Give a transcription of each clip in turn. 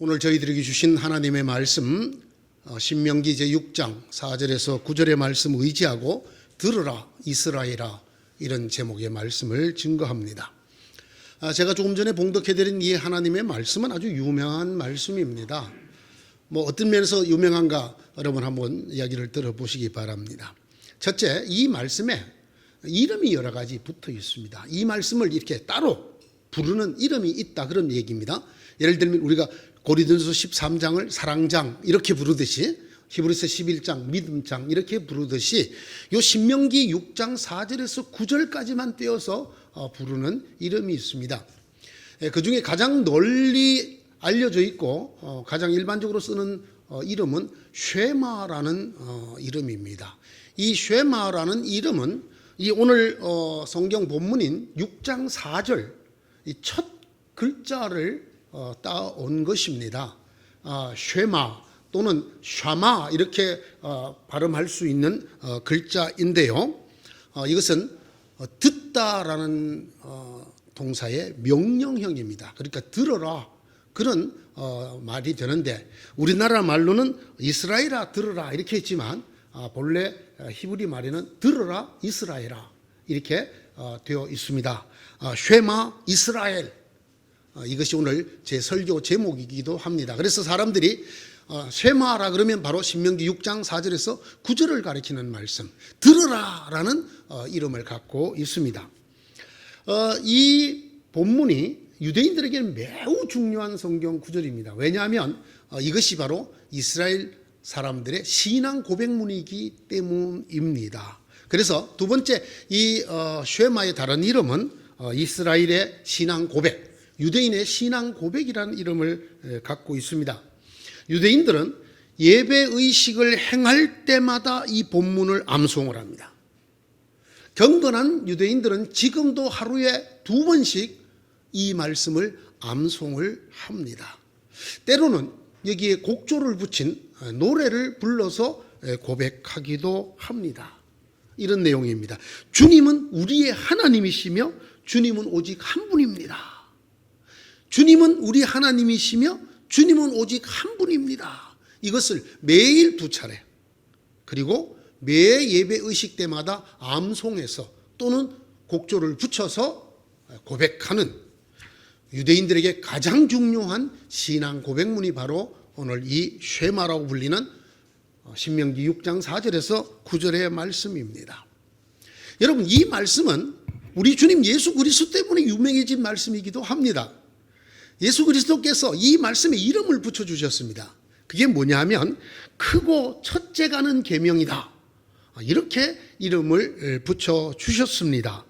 오늘 저희들에게 주신 하나님의 말씀 신명기 제6장 4절에서 9절의 말씀 의지하고 들으라 이스라엘아, 이런 제목의 말씀을 증거합니다. 제가 조금 전에 봉독해드린 이 하나님의 말씀은 아주 유명한 말씀입니다. 어떤 면에서 유명한가 여러분 한번 이야기를 들어보시기 바랍니다. 첫째, 이 말씀에 이름이 여러 가지 붙어 있습니다. 이 말씀을 이렇게 따로 부르는 이름이 있다, 그런 얘기입니다. 예를 들면 우리가 고린도전서 13장을 사랑장 이렇게 부르듯이, 히브리서 11장 믿음장 이렇게 부르듯이 요 신명기 6장 4절에서 9절까지만 떼어서 부르는 이름이 있습니다. 그 중에 가장 널리 알려져 있고 가장 일반적으로 쓰는 이름은 쉐마라는 이름입니다. 이 쉐마라는 이름은 이 오늘 성경 본문인 6장 4절 이 첫 글자를 따온 것입니다. 쉐마 또는 샤마 이렇게 발음할 수 있는 글자인데요. 이것은 듣다라는 동사의 명령형입니다. 그러니까 들어라, 그런 말이 되는데 우리나라 말로는 이스라엘아 들어라 이렇게 했지만 본래 히브리 말에는 들어라 이스라엘아 이렇게 되어 있습니다. 쉐마 이스라엘, 이것이 오늘 제 설교 제목이기도 합니다. 그래서 사람들이 쉐마라 그러면 바로 신명기 6장 4절에서 9절을 가리키는 말씀, 들으라라는 이름을 갖고 있습니다. 이 본문이 유대인들에게는 매우 중요한 성경 구절입니다. 왜냐하면 이것이 바로 이스라엘 사람들의 신앙 고백문이기 때문입니다. 그래서 두 번째, 이 쉐마의 다른 이름은 이스라엘의 신앙 고백, 유대인의 신앙 고백이라는 이름을 갖고 있습니다. 유대인들은 예배 의식을 행할 때마다 이 본문을 암송을 합니다. 경건한 유대인들은 지금도 하루에 2번씩 이 말씀을 암송을 합니다. 때로는 여기에 곡조를 붙인 노래를 불러서 고백하기도 합니다. 이런 내용입니다. 주님은 우리의 하나님이시며 주님은 오직 한 분입니다. 주님은 우리 하나님이시며 주님은 오직 한 분입니다. 이것을 매일 2차례 그리고 매 예배 의식 때마다 암송해서 또는 곡조를 붙여서 고백하는 유대인들에게 가장 중요한 신앙 고백문이 바로 오늘 이 쉐마라고 불리는 신명기 6장 4절에서 9절의 말씀입니다. 여러분, 이 말씀은 우리 주님 예수 그리스도 때문에 유명해진 말씀이기도 합니다. 예수 그리스도께서 이 말씀에 이름을 붙여주셨습니다. 그게 뭐냐면 크고 첫째가는 계명이다, 이렇게 이름을 붙여주셨습니다.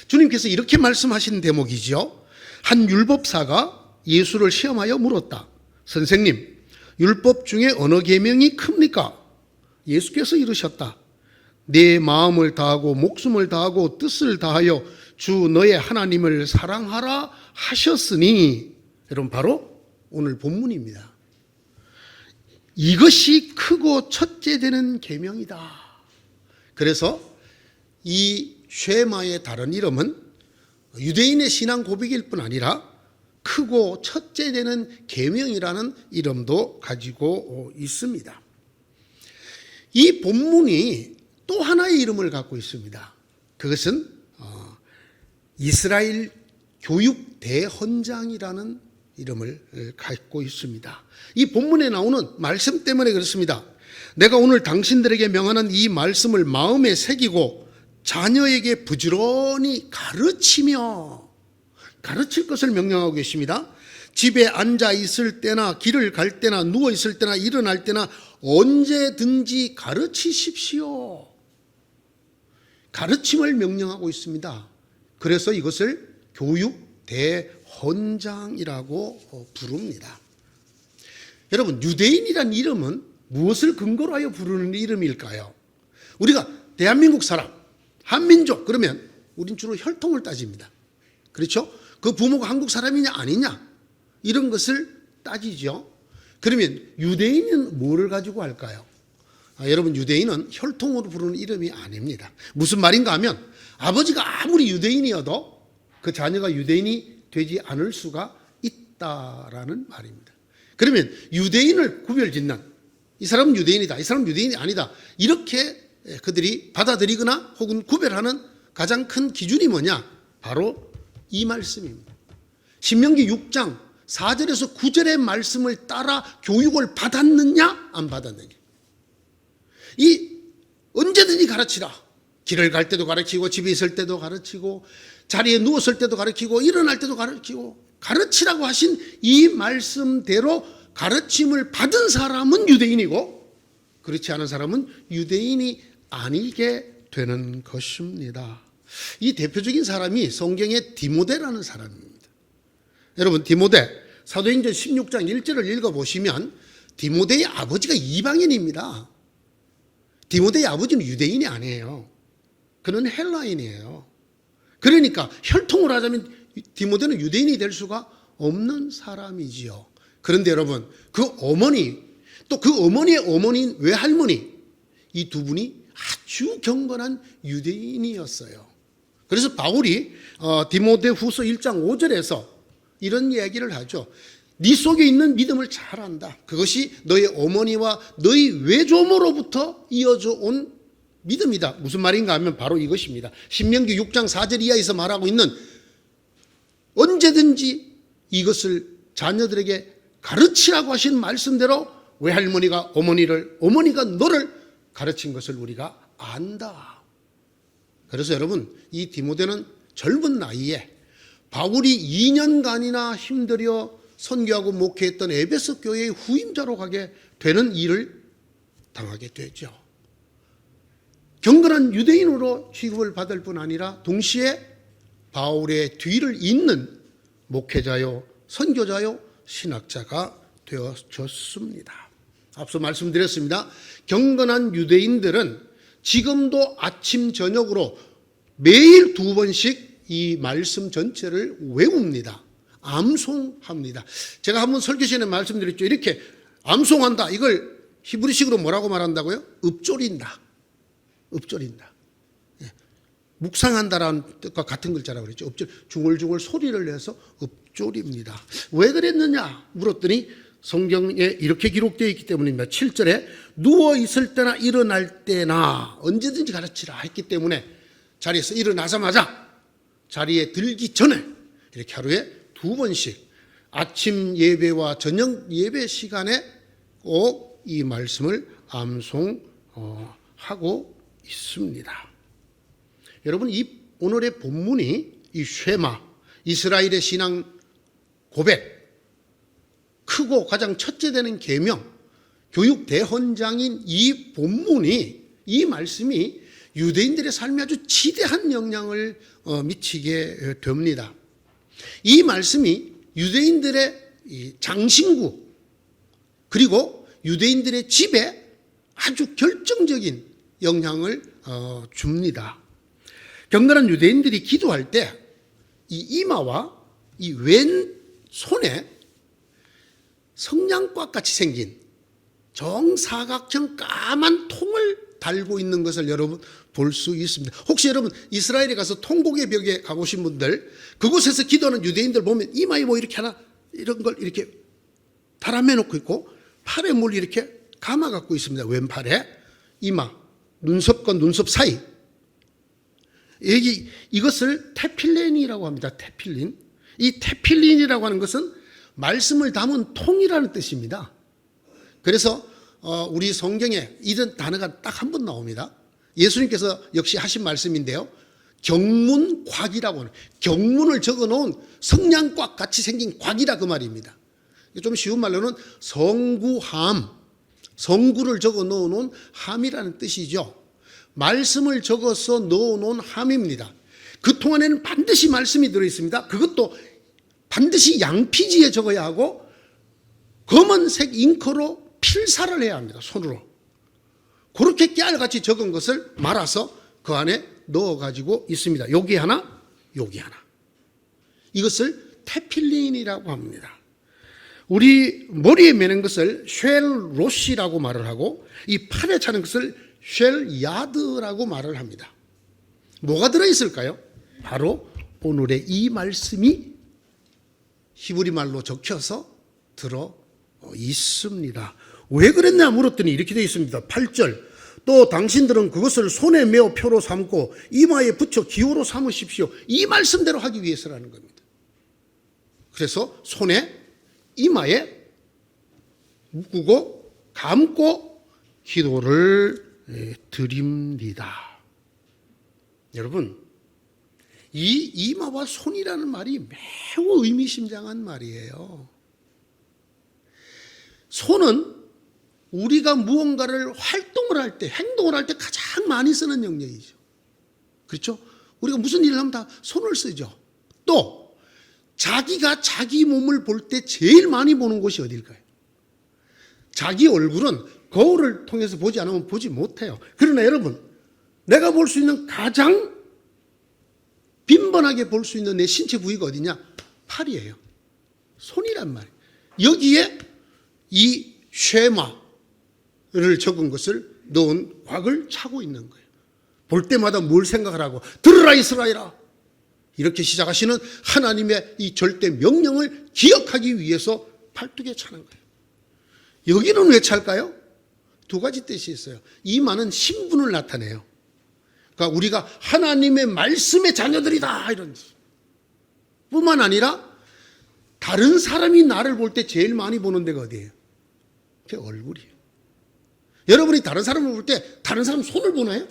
주님께서 이렇게 말씀하신 대목이죠. 한 율법사가 예수를 시험하여 물었다. 선생님, 율법 중에 어느 계명이 큽니까? 예수께서 이르셨다. 내 마음을 다하고 목숨을 다하고 뜻을 다하여 주 너의 하나님을 사랑하라 하셨으니, 여러분 바로 오늘 본문입니다. 이것이 크고 첫째 되는 계명이다. 그래서 이 쉐마의 다른 이름은 유대인의 신앙 고백일 뿐 아니라 크고 첫째 되는 계명이라는 이름도 가지고 있습니다. 이 본문이 또 하나의 이름을 갖고 있습니다. 그것은 이스라엘 교육 대헌장이라는 이름을 갖고 있습니다. 이 본문에 나오는 말씀 때문에 그렇습니다. 내가 오늘 당신들에게 명하는 이 말씀을 마음에 새기고 자녀에게 부지런히 가르치며, 가르칠 것을 명령하고 계십니다. 집에 앉아 있을 때나 길을 갈 때나 누워 있을 때나 일어날 때나 언제든지 가르치십시오. 가르침을 명령하고 있습니다. 그래서 이것을 교육 대헌장이라고 부릅니다. 여러분, 유대인이란 이름은 무엇을 근거로 하여 부르는 이름일까요? 우리가 대한민국 사람, 한민족 그러면 우린 주로 혈통을 따집니다. 그렇죠? 그 부모가 한국 사람이냐 아니냐 이런 것을 따지죠. 그러면 유대인은 뭐를 가지고 할까요? 여러분, 유대인은 혈통으로 부르는 이름이 아닙니다. 무슨 말인가 하면 아버지가 아무리 유대인이어도 그 자녀가 유대인이 되지 않을 수가 있다라는 말입니다. 그러면 유대인을 구별짓는, 이 사람은 유대인이다, 이 사람은 유대인이 아니다, 이렇게 그들이 받아들이거나 혹은 구별하는 가장 큰 기준이 뭐냐? 바로 이 말씀입니다. 신명기 6장 4절에서 9절의 말씀을 따라 교육을 받았느냐 안 받았느냐. 이 언제든지 가르치라. 길을 갈 때도 가르치고, 집에 있을 때도 가르치고, 자리에 누웠을 때도 가르치고, 일어날 때도 가르치고, 가르치라고 하신 이 말씀대로 가르침을 받은 사람은 유대인이고, 그렇지 않은 사람은 유대인이 아니게 되는 것입니다. 이 대표적인 사람이 성경의 디모데라는 사람입니다. 여러분, 디모데 사도행전 16장 1절을 읽어보시면 디모데의 아버지가 이방인입니다. 디모데의 아버지는 유대인이 아니에요. 그는 헬라인이에요. 그러니까 혈통을 하자면 디모데는 유대인이 될 수가 없는 사람이지요. 그런데 여러분, 그 어머니, 또 그 어머니의 어머니인 외할머니, 이 두 분이 아주 경건한 유대인이었어요. 그래서 바울이 디모데 후서 1장 5절에서 이런 이야기를 하죠. 네 속에 있는 믿음을 잘 안다. 그것이 너의 어머니와 너희 외조모로부터 이어져 온 믿음이다. 무슨 말인가 하면 바로 이것입니다. 신명기 6장 4절 이하에서 말하고 있는 언제든지 이것을 자녀들에게 가르치라고 하신 말씀대로 외할머니가 어머니가 너를 가르친 것을 우리가 안다. 그래서 여러분, 이 디모데는 젊은 나이에 바울이 2년간이나 힘들여 선교하고 목회했던 에베소 교회의 후임자로 가게 되는 일을 당하게 되죠. 경건한 유대인으로 취급을 받을 뿐 아니라 동시에 바울의 뒤를 잇는 목회자요, 선교자요, 신학자가 되어졌습니다. 앞서 말씀드렸습니다. 경건한 유대인들은 지금도 아침 저녁으로 매일 2번씩 이 말씀 전체를 외웁니다. 암송합니다. 제가 한번 설교 시간에 말씀드렸죠. 이렇게 암송한다. 이걸 히브리식으로 뭐라고 말한다고요? 읊조린다. 묵상한다라는 뜻과 같은 글자라고 그랬죠. 중얼중얼 소리를 내서 읊조립니다. 왜 그랬느냐 물었더니 성경에 이렇게 기록되어 있기 때문입니다. 7절에 누워 있을 때나 일어날 때나 언제든지 가르치라 했기 때문에 자리에서 일어나자마자 자리에 들기 전에 이렇게 하루에 2번씩 아침 예배와 저녁 예배 시간에 꼭 이 말씀을 암송하고 있습니다. 여러분, 이 오늘의 본문이 이 쉐마, 이스라엘의 신앙 고백, 크고 가장 첫째 되는 계명, 교육 대헌장인 이 본문이, 이 말씀이 유대인들의 삶에 아주 지대한 영향을 미치게 됩니다. 이 말씀이 유대인들의 장신구 그리고 유대인들의 집에 아주 결정적인 영향을 줍니다. 경건한 유대인들이 기도할 때 이 이마와 이 왼손에 성냥과 같이 생긴 정사각형 까만 통을 달고 있는 것을 여러분 볼 수 있습니다. 혹시 여러분 이스라엘에 가서 통곡의 벽에 가보신 분들, 그곳에서 기도하는 유대인들 보면 이마에 뭐 이렇게 하나 이런 걸 이렇게 달아매 놓고 있고 팔에 뭘 이렇게 감아 갖고 있습니다. 왼팔에 이마, 눈썹과 눈썹 사이. 이것을 테필린이라고 합니다. 테필린. 이 테필린이라고 하는 것은 말씀을 담은 통이라는 뜻입니다. 그래서 우리 성경에 이런 단어가 딱 한 번 나옵니다. 예수님께서 역시 하신 말씀인데요. 경문곽이라고 하는, 경문을 적어놓은 성냥곽 같이 생긴 곽이라 그 말입니다. 좀 쉬운 말로는 성구함, 성구를 적어 넣어놓은 함이라는 뜻이죠. 말씀을 적어서 넣어놓은 함입니다. 그 통 안에는 반드시 말씀이 들어있습니다. 그것도 반드시 양피지에 적어야 하고 검은색 잉크로 필사를 해야 합니다. 손으로. 그렇게 깨알같이 적은 것을 말아서 그 안에 넣어가지고 있습니다. 여기 하나, 여기 하나. 이것을 테필린이라고 합니다. 우리 머리에 매는 것을 쉘로시라고 말을 하고 이 팔에 차는 것을 쉘야드라고 말을 합니다. 뭐가 들어있을까요? 바로 오늘의 이 말씀이 히브리 말로 적혀서 들어와 있습니다. 왜 그랬냐 물었더니 이렇게 되어 있습니다. 8절. 또 당신들은 그것을 손에 메어 표로 삼고 이마에 붙여 기호로 삼으십시오. 이 말씀대로 하기 위해서라는 겁니다. 그래서 손에 이마에 묶고 감고 기도를 드립니다. 여러분, 이 이마와 손이라는 말이 매우 의미심장한 말이에요. 손은 우리가 무언가를 활동을 할 때, 행동을 할 때 가장 많이 쓰는 영역이죠. 그렇죠? 우리가 무슨 일을 하면 다 손을 쓰죠. 또 자기가 자기 몸을 볼 때 제일 많이 보는 곳이 어딜까요? 자기 얼굴은 거울을 통해서 보지 않으면 보지 못해요. 그러나 여러분, 내가 볼 수 있는 가장 빈번하게 볼 수 있는 내 신체 부위가 어디냐? 팔이에요. 손이란 말이에요. 여기에 이 쉐마를 적은 것을 넣은 곽을 차고 있는 거예요. 볼 때마다 뭘 생각하라고? 들으라 이스라엘아! 이렇게 시작하시는 하나님의 이 절대 명령을 기억하기 위해서 팔뚝에 차는 거예요. 여기는 왜 찰까요? 두 가지 뜻이 있어요. 이마는 신분을 나타내요. 그러니까 우리가 하나님의 말씀의 자녀들이다 이런 뿐만 아니라 다른 사람이 나를 볼 때 제일 많이 보는 데가 어디예요? 그게 얼굴이에요. 여러분이 다른 사람을 볼 때 다른 사람 손을 보나요?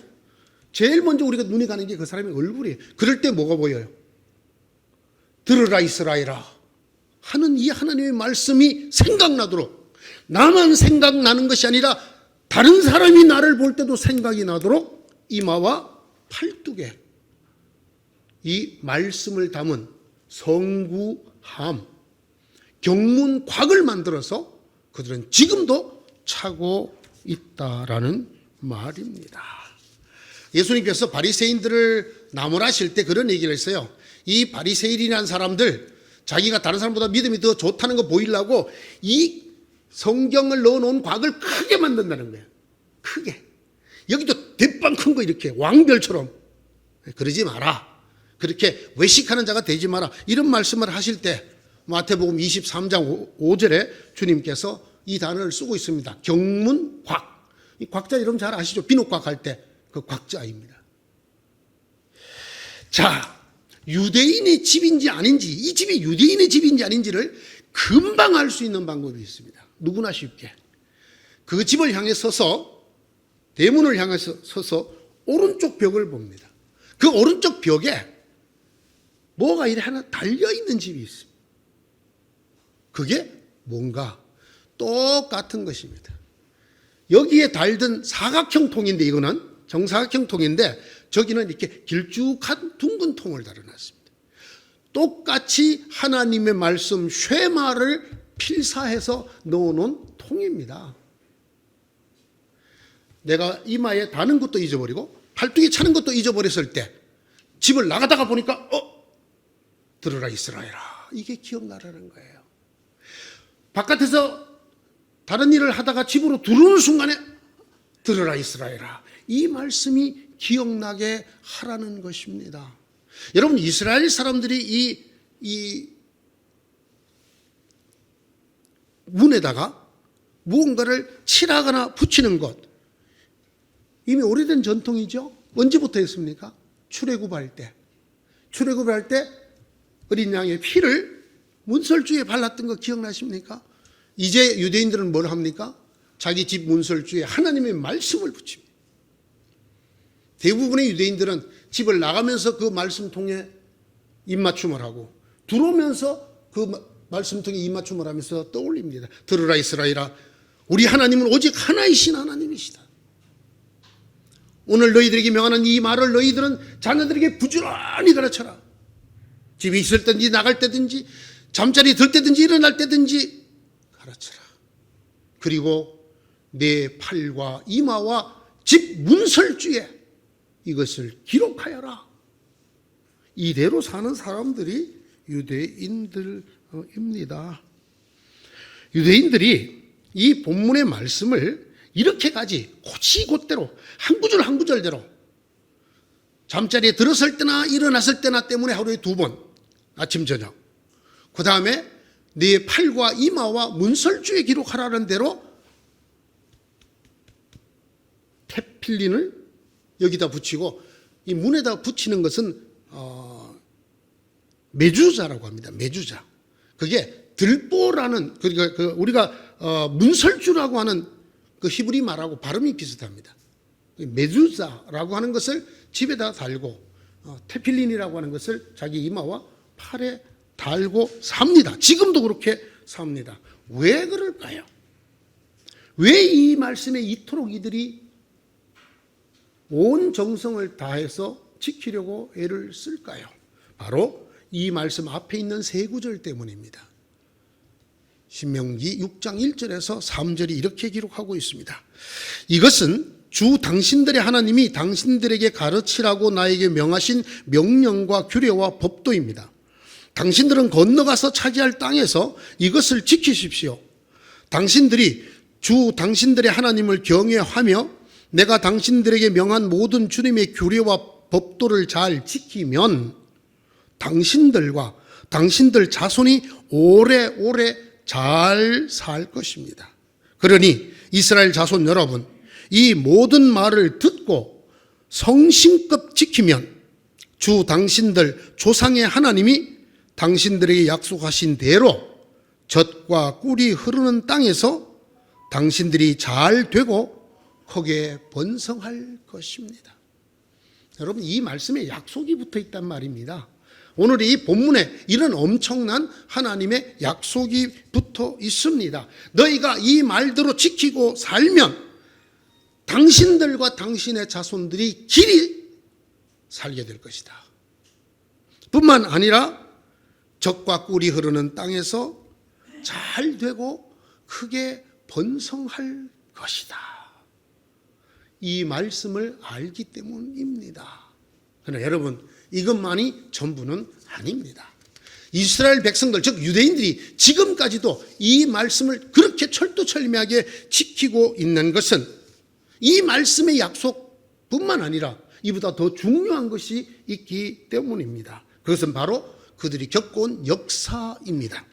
제일 먼저 우리가 눈이 가는 게 그 사람의 얼굴이에요. 그럴 때 뭐가 보여요? 들으라 이스라엘아 하는 이 하나님의 말씀이 생각나도록, 나만 생각나는 것이 아니라 다른 사람이 나를 볼 때도 생각이 나도록 이마와 팔뚝에 이 말씀을 담은 성구함, 경문곽을 만들어서 그들은 지금도 차고 있다라는 말입니다. 예수님께서 바리새인들을 나무라실 때 그런 얘기를 했어요. 이 바리새인이라는 사람들, 자기가 다른 사람보다 믿음이 더 좋다는 거 보이려고 이 성경을 넣어놓은 곽을 크게 만든다는 거예요. 크게. 여기도 대빵 큰 거 이렇게 왕별처럼. 그러지 마라. 그렇게 외식하는 자가 되지 마라. 이런 말씀을 하실 때 마태복음 23장 5절에 주님께서 이 단어를 쓰고 있습니다. 경문곽. 이 곽자 여러분 잘 아시죠? 비눗곽 할 때 그 곽자입니다. 자, 유대인의 집인지 아닌지, 이 집이 유대인의 집인지 아닌지를 금방 알 수 있는 방법이 있습니다. 누구나 쉽게. 그 집을 향해 서서, 대문을 향해 서서 오른쪽 벽을 봅니다. 그 오른쪽 벽에 뭐가 이래 하나 달려있는 집이 있습니다. 그게 뭔가 똑같은 것입니다. 여기에 달던 사각형 통인데, 이거는 정사각형 통인데 저기는 이렇게 길쭉한 둥근 통을 달아놨습니다. 똑같이 하나님의 말씀 쉐마를 필사해서 넣어놓은 통입니다. 내가 이마에 다는 것도 잊어버리고 팔뚝에 차는 것도 잊어버렸을 때 집을 나가다가 보니까 들으라 이스라엘아, 이게 기억나라는 거예요. 바깥에서 다른 일을 하다가 집으로 들어오는 순간에 들으라 이스라엘아, 이 말씀이 기억나게 하라는 것입니다. 여러분, 이스라엘 사람들이 이 문에다가 무언가를 칠하거나 붙이는 것, 이미 오래된 전통이죠. 언제부터 했습니까? 출애굽할 때. 출애굽할 때 어린 양의 피를 문설주에 발랐던 거 기억나십니까? 이제 유대인들은 뭘 합니까? 자기 집 문설주에 하나님의 말씀을 붙입니다. 대부분의 유대인들은 집을 나가면서 그 말씀통에 입맞춤을 하고 들어오면서 그 말씀통에 입맞춤을 하면서 떠올립니다. 들으라 이스라엘아, 우리 하나님은 오직 하나이신 하나님이시다. 오늘 너희들에게 명하는 이 말을 너희들은 자녀들에게 부지런히 가르쳐라. 집에 있을 때든지 나갈 때든지 잠자리 들 때든지 일어날 때든지 가르쳐라. 그리고 내 팔과 이마와 집 문설주에 이것을 기록하여라. 이대로 사는 사람들이 유대인들입니다. 유대인들이 이 본문의 말씀을 이렇게까지 곧이곧대로 한 구절 한 구절대로 잠자리에 들었을 때나 일어났을 때나 때문에 하루에 2번, 아침 저녁, 그 다음에 네 팔과 이마와 문설주에 기록하라는 대로 테필린을 여기다 붙이고, 이 문에다 붙이는 것은 메주자라고 합니다. 메주자. 그게 들보라는, 그러니까 우리가 문설주라고 하는 그 히브리 말하고 발음이 비슷합니다. 메주자라고 하는 것을 집에다 달고 테필린이라고 하는 것을 자기 이마와 팔에 달고 삽니다. 지금도 그렇게 삽니다. 왜 그럴까요? 왜 이 말씀에 이토록 이들이 온 정성을 다해서 지키려고 애를 쓸까요? 바로 이 말씀 앞에 있는 세 구절 때문입니다. 신명기 6장 1절에서 3절이 이렇게 기록하고 있습니다. 이것은 주 당신들의 하나님이 당신들에게 가르치라고 나에게 명하신 명령과 규례와 법도입니다. 당신들은 건너가서 차지할 땅에서 이것을 지키십시오. 당신들이 주 당신들의 하나님을 경외하며 내가 당신들에게 명한 모든 주님의 규례와 법도를 잘 지키면 당신들과 당신들 자손이 오래오래 잘 살 것입니다. 그러니 이스라엘 자손 여러분, 이 모든 말을 듣고 성심껏 지키면 주 당신들 조상의 하나님이 당신들에게 약속하신 대로 젖과 꿀이 흐르는 땅에서 당신들이 잘 되고 크게 번성할 것입니다. 여러분, 이 말씀에 약속이 붙어 있단 말입니다. 오늘 이 본문에 이런 엄청난 하나님의 약속이 붙어 있습니다. 너희가 이 말대로 지키고 살면 당신들과 당신의 자손들이 길이 살게 될 것이다. 뿐만 아니라 젖과 꿀이 흐르는 땅에서 잘 되고 크게 번성할 것이다. 이 말씀을 알기 때문입니다. 그러나 여러분, 이것만이 전부는 아닙니다. 이스라엘 백성들, 즉 유대인들이 지금까지도 이 말씀을 그렇게 철두철미하게 지키고 있는 것은 이 말씀의 약속뿐만 아니라 이보다 더 중요한 것이 있기 때문입니다. 그것은 바로 그들이 겪어온 역사입니다.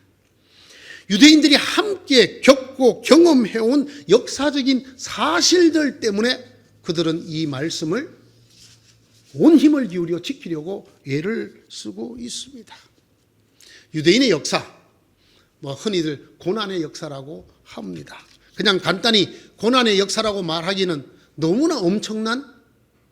유대인들이 함께 겪고 경험해온 역사적인 사실들 때문에 그들은 이 말씀을 온 힘을 기울여 지키려고 애를 쓰고 있습니다. 유대인의 역사, 흔히들 고난의 역사라고 합니다. 그냥 간단히 고난의 역사라고 말하기는 너무나 엄청난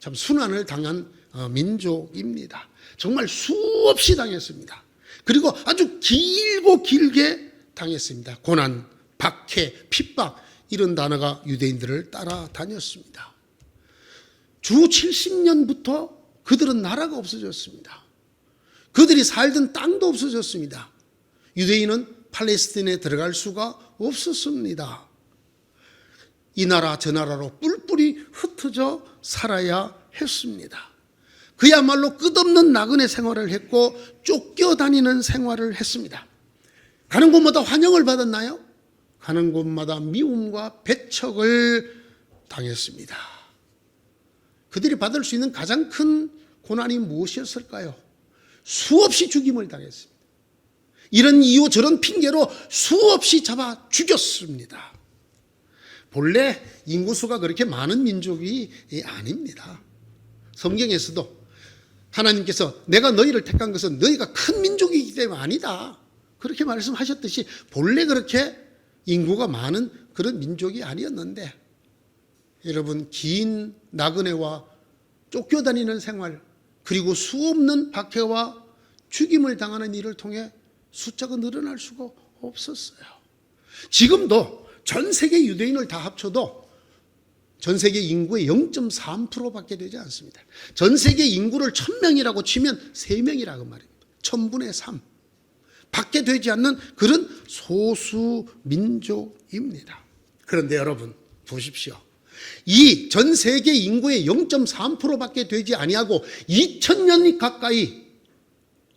참 순환을 당한 민족입니다. 정말 수없이 당했습니다. 그리고 아주 길고 길게 당했습니다. 고난, 박해, 핍박, 이런 단어가 유대인들을 따라다녔습니다. 주 70년부터 그들은 나라가 없어졌습니다. 그들이 살던 땅도 없어졌습니다. 유대인은 팔레스틴에 들어갈 수가 없었습니다. 이 나라 저 나라로 뿔뿔이 흩어져 살아야 했습니다. 그야말로 끝없는 나그네 생활을 했고 쫓겨다니는 생활을 했습니다. 가는 곳마다 환영을 받았나요? 가는 곳마다 미움과 배척을 당했습니다. 그들이 받을 수 있는 가장 큰 고난이 무엇이었을까요? 수없이 죽임을 당했습니다. 이런 이유 저런 핑계로 수없이 잡아 죽였습니다. 본래 인구수가 그렇게 많은 민족이 아닙니다. 성경에서도 하나님께서 내가 너희를 택한 것은 너희가 큰 민족이기 때문에 아니다, 그렇게 말씀하셨듯이 본래 그렇게 인구가 많은 그런 민족이 아니었는데, 여러분, 긴 나그네와 쫓겨다니는 생활, 그리고 수없는 박해와 죽임을 당하는 일을 통해 숫자가 늘어날 수가 없었어요. 지금도 전 세계 유대인을 다 합쳐도 전 세계 인구의 0.3%밖에 되지 않습니다. 전 세계 인구를 1000명이라고 치면 3명이라고 말입니다. 1000분의 3 밖에 되지 않는 그런 소수 민족입니다. 그런데 여러분 보십시오. 이 전 세계 인구의 0.3%밖에 되지 아니하고 2000년 가까이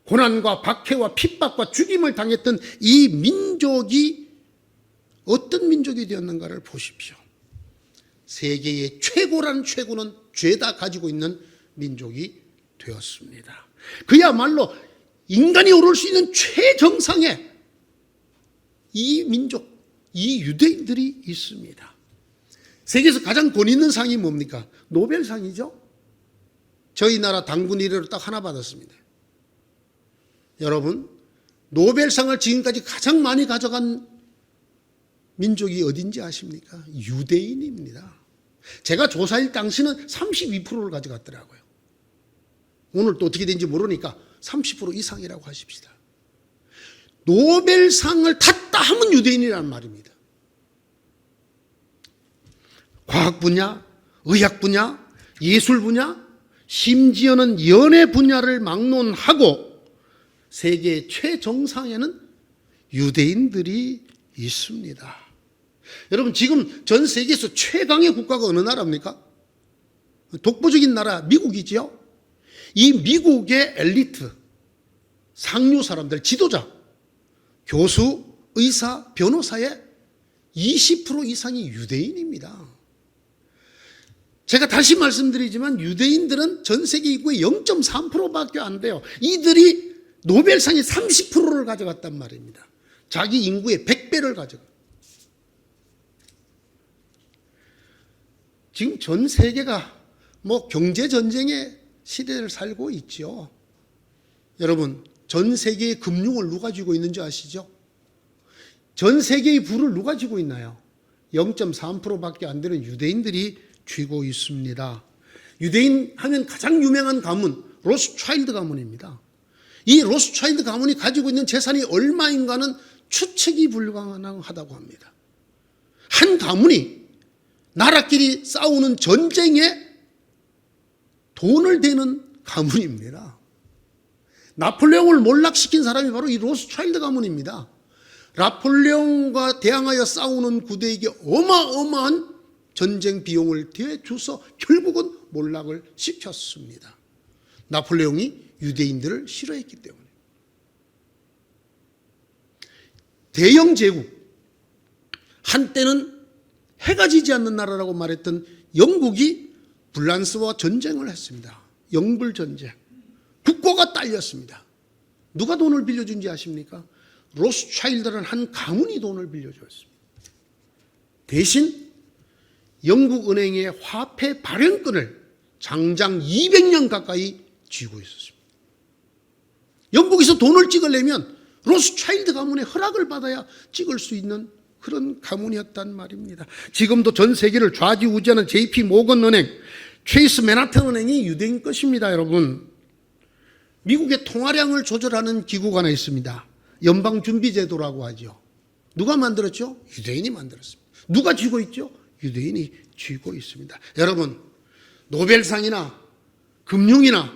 고난과 박해와 핍박과 죽임을 당했던 이 민족이 어떤 민족이 되었는가를 보십시오. 세계의 최고란 최고는 죄다 가지고 있는 민족이 되었습니다. 그야말로 인간이 오를 수 있는 최정상에 이 민족, 이 유대인들이 있습니다. 세계에서 가장 권 있는 상이 뭡니까? 노벨상이죠. 저희 나라 당군 이래로 딱 하나 받았습니다. 여러분, 노벨상을 지금까지 가장 많이 가져간 민족이 어딘지 아십니까? 유대인입니다. 제가 조사할 당시는 32%를 가져갔더라고요. 오늘 또 어떻게 된지 모르니까 30% 이상이라고 하십시다. 노벨상을 탔다 하면 유대인이란 말입니다. 과학 분야, 의학 분야, 예술 분야, 심지어는 연애 분야를 막론하고 세계 최정상에는 유대인들이 있습니다. 여러분, 지금 전 세계에서 최강의 국가가 어느 나라입니까? 독보적인 나라 미국이지요. 이 미국의 엘리트, 상류 사람들, 지도자, 교수, 의사, 변호사의 20% 이상이 유대인입니다. 제가 다시 말씀드리지만 유대인들은 전 세계 인구의 0.3%밖에 안 돼요. 이들이 노벨상의 30%를 가져갔단 말입니다. 자기 인구의 100배를 가져가. 지금 전 세계가 경제전쟁의 시대를 살고 있죠. 여러분, 전 세계의 금융을 누가 쥐고 있는지 아시죠? 전 세계의 부를 누가 쥐고 있나요? 0.3%밖에 안 되는 유대인들이 쥐고 있습니다. 유대인 하면 가장 유명한 가문, 로스차일드 가문입니다. 이 로스차일드 가문이 가지고 있는 재산이 얼마인가는 추측이 불가능하다고 합니다. 한 가문이 나라끼리 싸우는 전쟁에 돈을 대는 가문입니다. 나폴레옹을 몰락시킨 사람이 바로 이 로스차일드 가문입니다. 나폴레옹과 대항하여 싸우는 구대에게 어마어마한 전쟁 비용을 대주서 결국은 몰락을 시켰습니다. 나폴레옹이 유대인들을 싫어했기 때문에. 대영 제국, 한때는 해가 지지 않는 나라라고 말했던 영국이 프랑스와 전쟁을 했습니다. 영불전쟁. 국고가 딸렸습니다. 누가 돈을 빌려준지 아십니까? 로스차일드라는 한 가문이 돈을 빌려줬습니다. 대신 영국 은행의 화폐 발행권을 장장 200년 가까이 쥐고 있었습니다. 영국에서 돈을 찍으려면 로스차일드 가문의 허락을 받아야 찍을 수 있는 그런 가문이었단 말입니다. 지금도 전 세계를 좌지우지하는 JP 모건 은행, 체이스 맨하탄 은행이 유대인 것입니다, 여러분. 미국의 통화량을 조절하는 기구가 하나 있습니다. 연방준비제도라고 하죠. 누가 만들었죠? 유대인이 만들었습니다. 누가 쥐고 있죠? 유대인이 쥐고 있습니다. 여러분, 노벨상이나 금융이나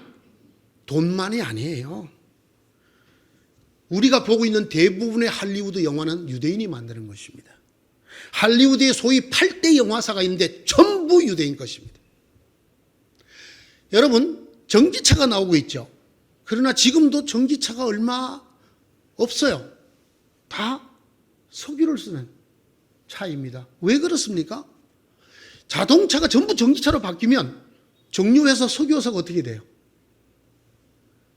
돈만이 아니에요. 우리가 보고 있는 대부분의 할리우드 영화는 유대인이 만드는 것입니다. 할리우드에 소위 8대 영화사가 있는데 전부 유대인 것입니다. 여러분, 전기차가 나오고 있죠. 그러나 지금도 전기차가 얼마 없어요. 다 석유를 쓰는 차입니다. 왜 그렇습니까? 자동차가 전부 전기차로 바뀌면 정유회사, 석유회사가 어떻게 돼요?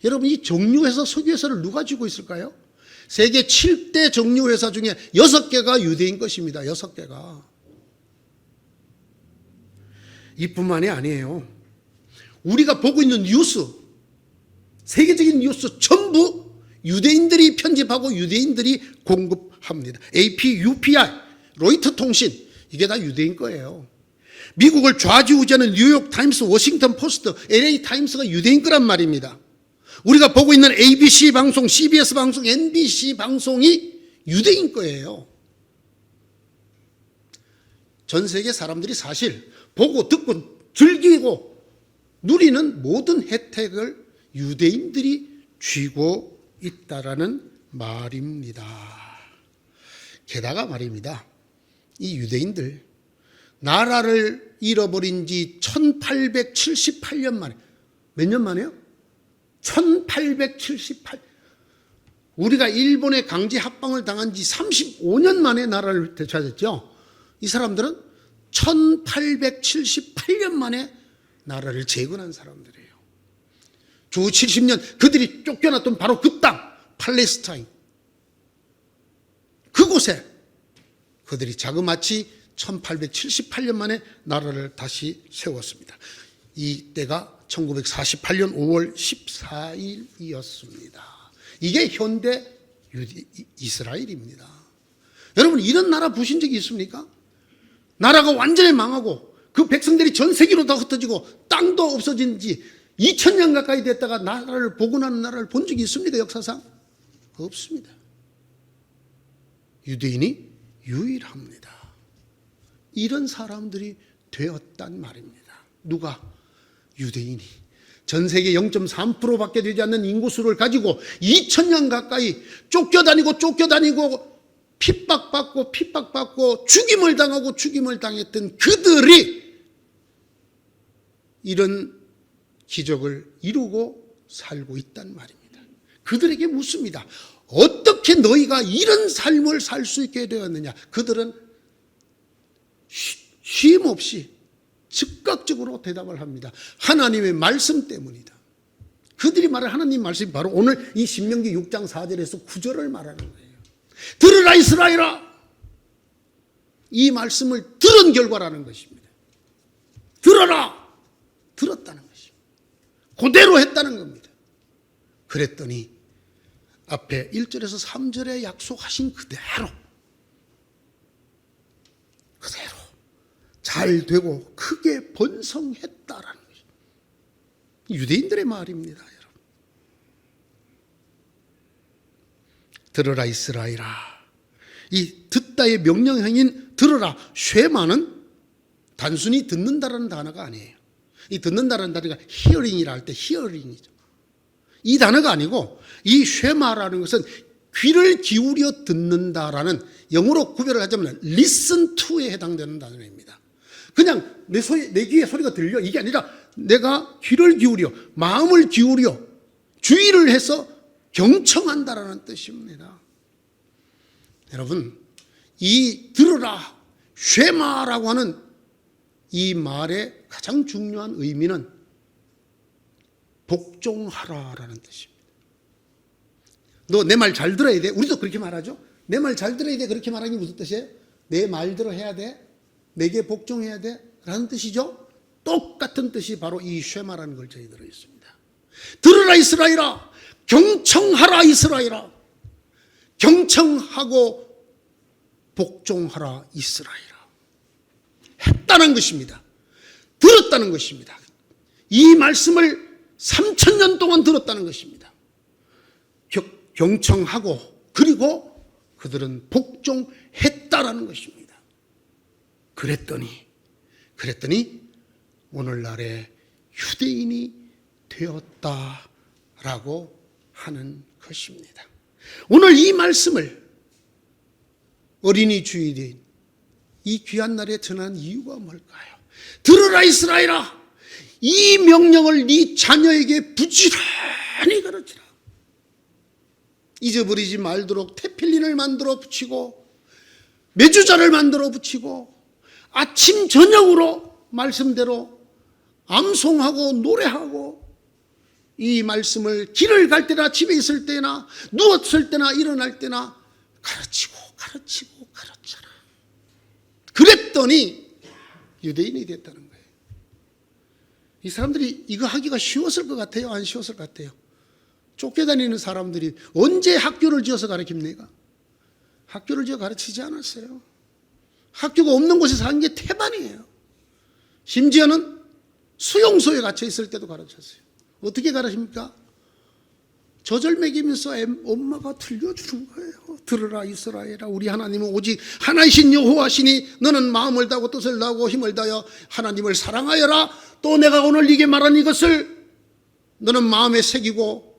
여러분, 이 정유회사, 석유회사를 누가 쥐고 있을까요? 세계 7대 정유회사 중에 6개가 유대인 것입니다. 6개가. 이뿐만이 아니에요. 우리가 보고 있는 뉴스, 세계적인 뉴스 전부 유대인들이 편집하고 유대인들이 공급합니다. AP, UPI, 로이터 통신, 이게 다 유대인 거예요. 미국을 좌지우지하는 뉴욕 타임스, 워싱턴 포스트, LA 타임스가 유대인 거란 말입니다. 우리가 보고 있는 ABC 방송, CBS 방송, NBC 방송이 유대인 거예요. 전 세계 사람들이 사실 보고 듣고 즐기고 누리는 모든 혜택을 유대인들이 쥐고 있다라는 말입니다. 게다가 말입니다. 이 유대인들 나라를 잃어버린 지 1878년 만에, 몇 년 만에요? 1878. 우리가 일본의 강제 합방을 당한 지 35년 만에 나라를 되찾았죠. 이 사람들은 1878년 만에 나라를 재건한 사람들이에요. 주 70년 그들이 쫓겨났던 바로 그 땅, 팔레스타인. 그 그곳에 그들이 자그마치 1878년 만에 나라를 다시 세웠습니다. 이 때가 1948년 5월 14일이었습니다. 이게 현대 이스라엘입니다. 여러분, 이런 나라 보신 적이 있습니까? 나라가 완전히 망하고 그 백성들이 전 세계로 다 흩어지고 땅도 없어진 지 2000년 가까이 됐다가 나라를 복원하는 나라를 본 적이 있습니까? 역사상? 없습니다. 유대인이 유일합니다. 이런 사람들이 되었단 말입니다. 누가? 유대인이. 전 세계 0.3%밖에 되지 않는 인구수를 가지고 2000년 가까이 쫓겨다니고 핍박받고 죽임을 당했던 그들이 이런 기적을 이루고 살고 있단 말입니다. 그들에게 묻습니다. 어떻게 너희가 이런 삶을 살 수 있게 되었느냐? 그들은 쉼 없이 즉각적으로 대답을 합니다. 하나님의 말씀 때문이다. 그들이 말하는 하나님 말씀이 바로 오늘 이 신명기 6장 4절에서 9절을 말하는 거예요. 들으라 이스라엘아! 이 말씀을 들은 결과라는 것입니다. 들어라! 들었다는 것입니다. 그대로 했다는 겁니다. 그랬더니 앞에 1절에서 3절에 약속하신 그대로 잘 되고 크게 번성했다라는 것입니다. 유대인들의 말입니다, 여러분. 들어라 이스라엘아. 이 듣다의 명령형인 들어라 쉐마는 단순히 듣는다라는 단어가 아니에요. 이 듣는다라는 단어가 히어링이라 할 때 히어링이죠. 이 단어가 아니고 이 쉐마라는 것은 귀를 기울여 듣는다라는, 영어로 구별을 하자면 listen to에 해당되는 단어입니다. 그냥 내 귀에 소리가 들려 이게 아니라 내가 귀를 기울여, 마음을 기울여 주의를 해서 경청한다라는 뜻입니다. 여러분, 이 들으라 쉐마라고 하는 이 말의 가장 중요한 의미는 복종하라라는 뜻입니다. 너 내 말 잘 들어야 돼. 우리도 그렇게 말하죠. 내 말 잘 들어야 돼. 그렇게 말하는 게 무슨 뜻이에요? 내 말대로 해야 돼. 내게 복종해야 돼. 라는 뜻이죠. 똑같은 뜻이 바로 이 쉐마라는 걸 저희 들어 있습니다. 들으라 이스라엘아. 경청하라 이스라엘아. 경청하고 복종하라 이스라엘아. 했다는 것입니다. 들었다는 것입니다. 이 말씀을 3000년 동안 들었다는 것입니다. 경청하고 그리고 그들은 복종했다라는 것입니다. 그랬더니 오늘날의 유대인이 되었다라고 하는 것입니다. 오늘 이 말씀을 어린이 주일인 이 귀한 날에 전한 이유가 뭘까요? 들으라 이스라엘아, 이 명령을 네 자녀에게 부지런히 가르치라. 잊어버리지 말도록 테필린을 만들어 붙이고 메주자를 만들어 붙이고 아침 저녁으로 말씀대로 암송하고 노래하고 이 말씀을 길을 갈 때나 집에 있을 때나 누웠을 때나 일어날 때나 가르쳐라. 그랬더니 유대인이 됐다는 거예요. 이 사람들이 이거 하기가 쉬웠을 것 같아요? 안 쉬웠을 것 같아요? 쫓겨다니는 사람들이 언제 학교를 지어서 가르칩니까? 학교를 지어 가르치지 않았어요. 학교가 없는 곳에서 한 게 태반이에요. 심지어는 수용소에 갇혀 있을 때도 가르쳤어요. 어떻게 가르칩니까? 젖을 먹이면서 엄마가 들려주는 거예요. 들으라 이스라엘아, 우리 하나님은 오직 하나이신 여호와시니 너는 마음을 다하고 뜻을 다하고 힘을 다하여 하나님을 사랑하여라. 또 내가 오늘 네게 말한 이것을 너는 마음에 새기고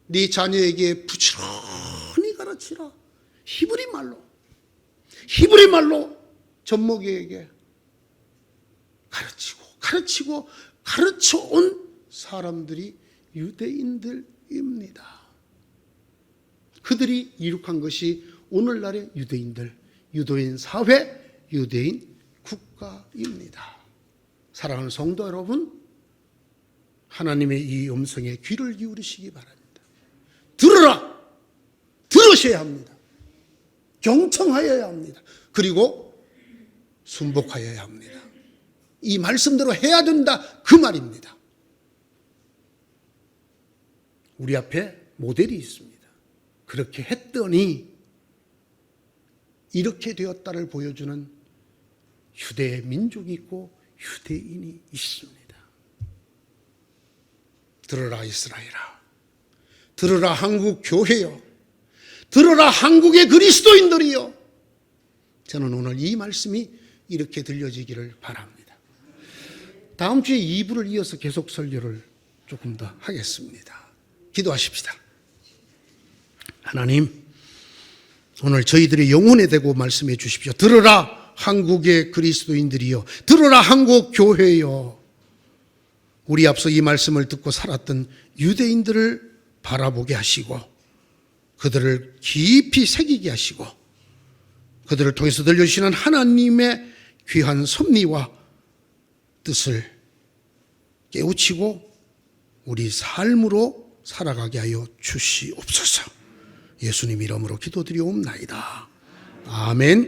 네 자녀에게 부지런히 가르치라. 히브리 말로 젖먹이에게 가르치고 가르쳐온 사람들이 유대인들입니다. 그들이 이룩한 것이 오늘날의 유대인 사회, 유대인 국가입니다. 사랑하는 성도 여러분, 하나님의 이 음성에 귀를 기울이시기 바랍니다. 들으셔야 합니다. 경청하여야 합니다. 그리고 순복하여야 합니다. 이 말씀대로 해야 된다, 그 말입니다. 우리 앞에 모델이 있습니다. 그렇게 했더니 이렇게 되었다를 보여주는 유대의 민족이 있고 유대인이 있습니다. 들으라 이스라엘아, 들으라 한국 교회여, 들으라 한국의 그리스도인들이여. 저는 오늘 이 말씀이 이렇게 들려지기를 바랍니다. 다음 주에 2부를 이어서 계속 설교를 조금 더 하겠습니다. 기도하십시다. 하나님, 오늘 저희들의 영혼에 대고 말씀해 주십시오. 들으라 한국의 그리스도인들이여, 들으라 한국 교회여. 우리 앞서 이 말씀을 듣고 살았던 유대인들을 바라보게 하시고 그들을 깊이 새기게 하시고 그들을 통해서 들려주시는 하나님의 귀한 섭리와 뜻을 깨우치고 우리 삶으로 살아가게 하여 주시옵소서. 예수님 이름으로 기도드리옵나이다. 아멘.